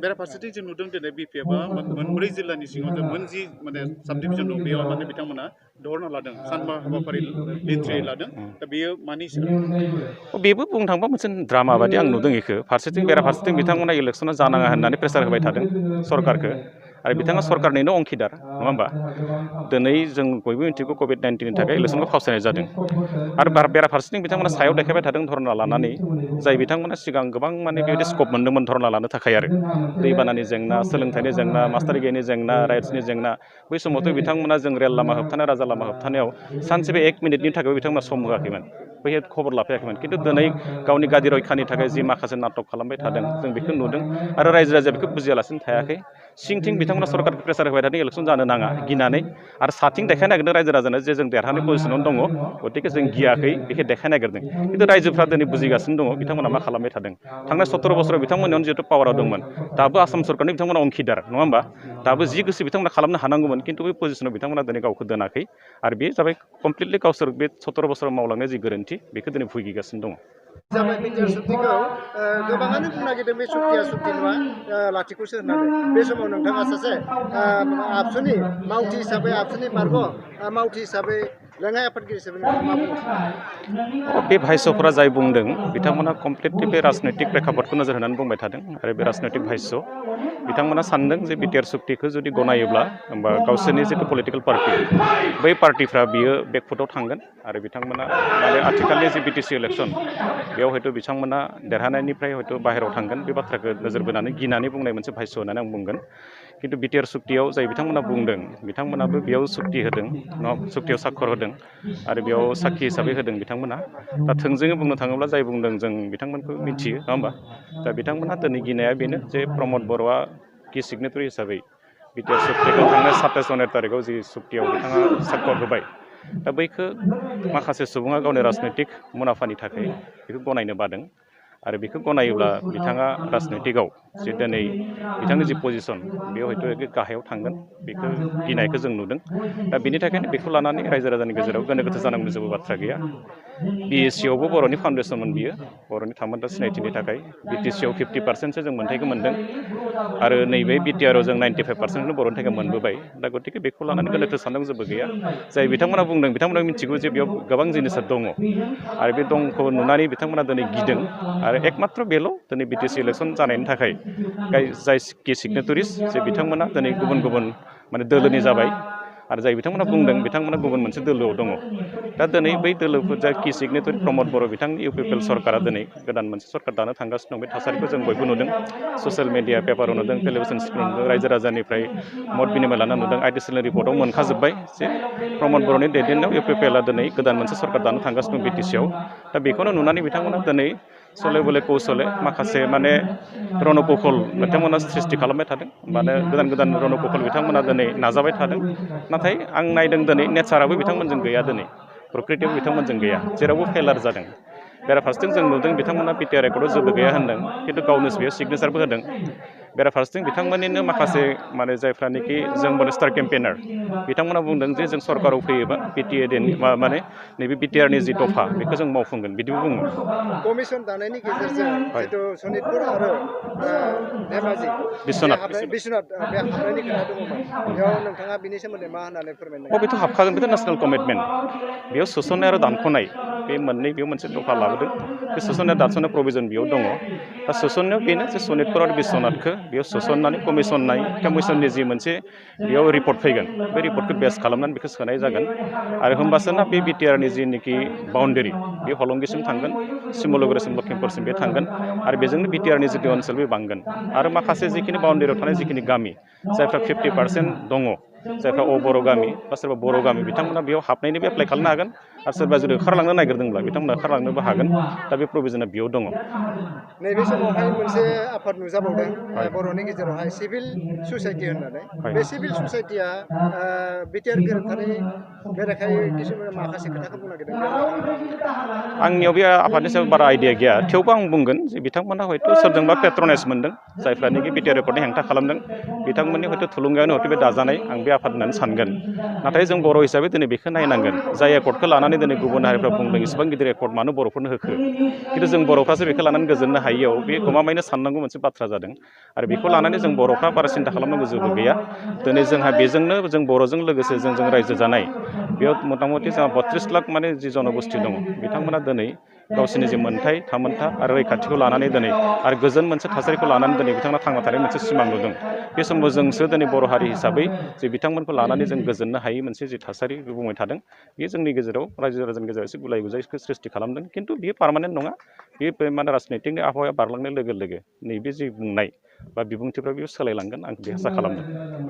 बेराफारसेथिं जों नुदों दिनै बिपिएफआ मोनब्रै जिल्लानि सिङाव जों मोनजि माने साब डिभिजन दं बेयाव माने बिथांमोना धरना लादों सानबा हाबाफारि लिरथाय लादों दा बेयो मानि सायाव बेबो बुंनो थाङोबा मोनसे ड्रामा बायदि आं नुदों बेखौ फारसेथिं बेराफारसेथिं बिथांमोना इलेक्सना जानाङा होननानै प्रेसार होबाय थादों सरकारखौ आरो बिथाङा सरकारनिनो अंखिदार नङा होमबा दिनै जों बयबो मिथिगौ कभिड-19नि थाखाय इलेक्सनखौ फावसायनाय जादों आरो बेराफारसेथिं बिथांमोना सायाव देखायबाय थादों धरना लानानै जाय बिथांमोना सिगां गोबां माने बेबायदि स्कप मोन्दोंमोन धरना लानो थाखाय आरो दैबानानि जेंना सोलोंथाइनि जेंना मास्टार गैयैनि जेंना राइट्सनि जेंना बै समावथ' बिथांमोना जों रेल लामा होबथानाय राजा लामा होबथानायाव सानसेबो 1 मिनिटनि थाखाय बिथांमोना सम होआखैमोन बै खबर लाफायाखैमोन खिन्थु दिनै गावनि गादि रैखानि थाखाय जि माखासे नाटक खालामबाय थादों जों बेखौ नुदों आरो रायजो राजाया बेखौ बुजियालासिनो थायाखै सिंथिं बिथांमोना सरकारखौ प्रेसार होबाय थादों इलेक्सन जानो नाङा गिनानै आरो साथिं देखायनो नागिरदों रायजो राजानो जे जों देरहानाय पजिसनाव दङ गतिके जों गियाखै बेखौ देखायनो नागिरदों खिन्थु रायजोफ्रा दिनै बुजिगासिनो दङ बिथांमोना मा खालामबाय थादों थांनाय 17 बोसोराव बिथांमोनावनो जिहेतु पावाराव दंमोन दाबो आसाम सरकारनि बिथांमोना अंखिदार नङा होमबा दाबो जि गोसो बिथांमोना खालामनो हानांगौमोन खिन्थु बे पजिसनाव बिथांमोना दिनै गावखौ दोनाखै आरो बे जाबाय कमप्लिटलि गावसोर बे 17 बोसोराव मावलांनाय जि गोरोन्थि बेखौ दिनै भुगिगासिनो दङ जाबाय बिटिआर सुक्तिखौ गोबाङानो बुंनो नागिरदों बे सुक्तिया सुक्ति नङा लाथिख'सो होननानै बे समाव नोंथाङा सासे आबसुनि मावथि हिसाबै आबसुनि मार्ग मावथि हिसाबै लेङाइ आफादगिरि हिसाबै नोंथाङा मा बुङो बे भाइस'फोरा जाय बुंदों बिथांमोना कमप्लिटलि बे राजनैतिक प्रेक्षापटखौ नोजोर होनानै बुंबाय थादों आरो बे राजनैतिक भाइस' बिथांमोना सानदों जे बिटिआर सुक्तिखौ जुदि गनायोब्ला होमबा गावसोरनि जिथु पलिटिकेल पार्टि बै पार्टिफ्रा बियो बेकफुटाव थांगोन आरो बिथांमोना माने आथिखालनि जि बिटिसि इलेक्सन बेयाव हयथ' बिथांमोना देरहानायनिफ्राय हयथ' बाहेरायाव थांगोन बे बाथ्राखौ नोजोर बोनानै गिनानै बुंनाय मोनसे भाइस' होननानै आं बुंगोन खिन्थु बिटिआर सुक्तियाव जाय बिथांमोना बुंदों बिथांमोनाबो बेयाव सुक्ति होदों सुक्तियाव साक्षर होदों आरो बेयाव साखि हिसाबै होदों बिथांमोना दा थोंजोङै बुंनो थाङोब्ला जाय बुंदों जों बिथांमोनखौ मिथियो नङा होमबा दा बिथांमोना दिनै गिनाया बेनो जे प्रमद बर'आ कि सिगनेटारि हिसाबै बिटिआर सुक्तिखौ थांनाय 27 जानुवारि तारिखआव जि सुक्तियाव बिथाङा साक्षर होबाय दा बैखौ माखासे सुबुङा गावनि राजनैतिक मुलाम्फानि थाखाय बेखौ गनायनो बादों आरो बेखौ गनायोब्ला बिथाङा राजनैतिकआव जे दिनै बिथांनि जि पजिसन बेयाव हयथ' गाहायाव थांगोन बेखौ गिनायखौ जों नुदों दा बेनि थाखायनो बेखौ लानानै रायजो राजानि गेजेराव गोनो गोथो जानांगौनि जेबो बाथ्रा गैया बिएससिआवबो बर'नि फाउन्डेसनमोन बियो बर'नि थामोनथा सिनायथिनि थाखाय बिटिसिआव 50%सो जों मोन्थाइखौ मोन्दों आरो नैबे बिटिआरआव जों 95%खौनो बर'नि थाखाय मोनबोबाय दा गतिके बेखौ लानानै गोनो गोथो साननांगौ जेबो गैया जाय बिथांमोना बुंदों बिथांमोना मिथिगौ जे बेयाव गोबां जिनिसा दङ आरो बे दंखौ नुनानै बिथांमोना दिनै गिदों आरो एकमात्र बेल' दिनै बिटिसि इलेक्सन जानायनि थाखाय जाय कि सिगनेटारिस जे बिथांमोना दिनै गुबुन गुबुन माने दोलोनि जाबाय आरो जाय बिथांमोना बुंदों बिथांमोना गुबुन मोनसे दोलोआव दङ दा दिनै बै दोलोफोर जा कि सिगनेटारि प्रमद बर' बिथांनि इउपिपिएल सरकारा दिनै गोदान मोनसे सरकार दानो थांगासिनो दं बे थासारिखौ जों बयबो नुदों ससियेल मिडिया पेपाराव नुदों टेलिभिसन स्क्रिनाव नुदों रायजो राजानिफ्राय मत बिनिमय लाना नुदों आइटिसिएल रिपर्टआव मोनखाजोब्बाय जे प्रमद बर'नि दैदेननायाव इउपिपिएलआ दिनै गोदान मोनसे सरकार दानो थांगासिनो दं बिटिसिआव दा बेखौनो नुनानै बिथांमोना दिनै सले बले कौशले माखासे माने रणकौशल बिथांमोना सृष्टि खालामबाय थादों माने गोदान गोदान रणकौशल बिथांमोना दिनै नाजाबाय थादों नाथाय आं नायदों दिनै नेचाराबो बिथांमोनजों गैया दिनै प्रकृतियाव बिथांमोनजों गैया जेरावबो फेलार जादों बेराफारसेथिं जों नुदों बिथांमोना बिटिआर रेकर्डआव जेबो गैया होनदों खिन्थु गावनो बेयाव सिगनेसारबो होदों बेराफारसेथिं बिथांमोननिनो माखासे माने जायफ्रानोखि जों माने स्टार केम्पेनार बिथांमोना बुंदों जे जों सरकाराव फैयोबा बिटिएडनि माने नैबे बिटिआरनि जि दफा बेखौ जों मावफुंगोन बिदिबो बुङो कमिसन दानायनि गेजेरजों जितु सनितपुर आरो धेमाजि बिश्वनाथ बे हाबनायनि खोथा दङमोन बेयाव नोंथाङा बिनि सोमोन्दै मा होननानै फोरमायनो बेथ' हाबखागोन बेथ' नेसनेल कमिटमेन्ट बेयाव सोसननाय आरो दानख'नाय बे मोननै बेयाव मोनसे दफा लाबोदों बे सोसननाय दानस'नाय प्रभिजन बेयाव दङ दा सोसननायाव बेनो जे सनितपुर आरो बिश्वनाथखौ बेयाव सोसननानै कमिसननि जि मोनसे बेयाव रिपर्ट फैगोन बे रिपर्टखौ बेस खालामनानै बेखौ सोनाय जागोन आरो होमबासोना बे बिटिआरनि जिनिखि बाउन्डारि बे हलंगिसिम थांगोन सिमलुगुरिसिम लखिमपुरसिम बे थांगोन आरो बेजोंनो बिटिआरनि जितु ओनसोल बे बांगोन आरो माखासे जिखिनि बाउन्डारियाव थानाय जिखिनि गामि जायफ्रा 50% दङ जायफ्रा बर' गामि बा सोरबा बर' गामि बिथांमोना बेयाव हाबनायनिबो एप्लाइ खालामनो हागोन आरो सोरबा जुदि ओंखारलांनो नागिरदोंब्ला बिथांमोना ओंखारलांनोबो हागोन दा बे प्रभिजना बेयाव दङ नैबे समावहाय मोनसे आफाद नुजाबावदों बर'नि गेजेरावहाय सिभिल ससाइटि होननानै बे सिभिल ससाइटिया बिटिआर गोरोबथानि बेरेखायै किसुमान माखासे खोथाखौ बुंनो नागिरदों आंनियाव बे आफादनि सायाव बारा आइडिया गैया थेवबो आं बुंगोन जे बिथांमोना हयथ' सोरजोंबा पेट्रनाइज मोनदों जायफ्रानोखि बिटिआर रेकर्डनि हेंथा खालामदों बिथांमोननि हयथ' थुलुंगायानो हयथ' बे दाजानाय आं बे आफाद होननानै सानगोन नाथाय जों बर' हिसाबै दिनै बेखौ नायनांगोन जाय एकर्डखौ लानानै लानानै दिनै गुबुन हारिफ्रा बुंदों इसेबां गिदिर एकर्ड मानो बर'फोरनो होखो खिन्थु जों बर'फ्रासो बेखौ लानानै गोजोननो हायियाव बे गमामायैनो साननांगौ मोनसे बाथ्रा जादों आरो बेखौ लानानै जों बर'फ्रा बारा सिन्था खालामनांगौ जेबो गैया दिनै जोंहा बेजोंनो जों बर'जों लोगोसे जों रायजो जानाय बेयाव मथा मथि जोंहा 32 लाख माने जि जनगोष्ठी दङ बिथांमोना दिनै गावसोरनि जे मोन्थाय थामोन्था आरो रैखाथिखौ लानानै दिनै आरो गोजोन मोनसे थासारिखौ लानानै दिनै बिथांमोना थांना थानाय मोनसे सिमां नुदों बे समाव जोंसो दिनै बर' हारि हिसाबै जे बिथांमोनखौ लानानै जों गोजोननो हायै मोनसे जि थासारि बुंबाय थादों बेयो जोंनि गेजेराव रायजो राजानि गेजेराव एसे गुलाय गुजायखौ सृष्टि खालामदों खिन्थु बेयो पार्मानेन्ट नङा बे माने राजनितिकनि आबहावाया बारलांनाय लोगो लोगो नैबे जि बुंनाय बा बिबुंथिफ्रा बेयो सोलायलांगोन आं बे आसा खालामदों